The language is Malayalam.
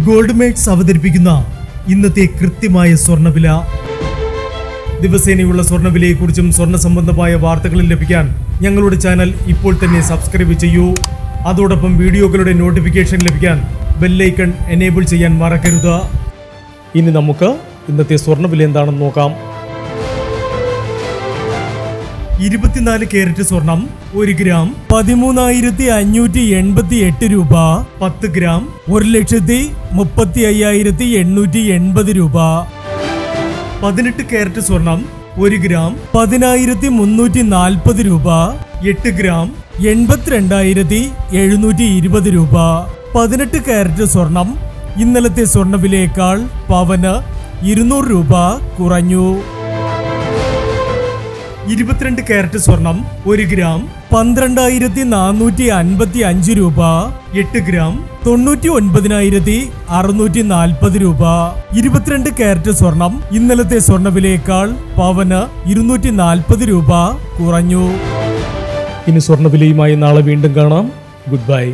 ഗോൾഡ് മേക്സ് അവതരിപ്പിക്കുന്ന ഇന്നത്തെ കൃത്യമായ സ്വർണ്ണവില. ദിവസേനയുള്ള സ്വർണ്ണവിലയെക്കുറിച്ചും സ്വർണ്ണ സംബന്ധമായ വാർത്തകളും ലഭിക്കാൻ ഞങ്ങളുടെ ചാനൽ ഇപ്പോൾ തന്നെ സബ്സ്ക്രൈബ് ചെയ്യൂ. അതോടൊപ്പം വീഡിയോകളുടെ നോട്ടിഫിക്കേഷൻ ലഭിക്കാൻ ബെല്ലൈക്കൺ എനേബിൾ ചെയ്യാൻ മറക്കരുത്. ഇനി നമുക്ക് ഇന്നത്തെ സ്വർണ്ണവില എന്താണെന്ന് നോക്കാം. 24 കാരറ്റ് സ്വർണം 1 ഗ്രാം 13,588 രൂപ. 10 ഗ്രാം 1,35,880 രൂപ. 18 കാരറ്റ് സ്വർണം 1 ഗ്രാം 10,340 രൂപ. 8 ഗ്രാം 82,720 രൂപ. 18 കാരറ്റ് സ്വർണം ഇന്നലത്തെ സ്വർണ്ണവിലയേക്കാൾ പവന് 200 രൂപ കുറഞ്ഞു. 22 കാരറ്റ് സ്വർണം 1 ഗ്രാം 12,455 രൂപ. 8 ഗ്രാം 99,640 രൂപ. 22 കാരറ്റ് സ്വർണം ഇന്നലത്തെ സ്വർണ്ണവിലയേക്കാൾ പവന് 240 രൂപ കുറഞ്ഞു. ഇനി സ്വർണ്ണവിലയുമായി നാളെ വീണ്ടും കാണാം. Good bye.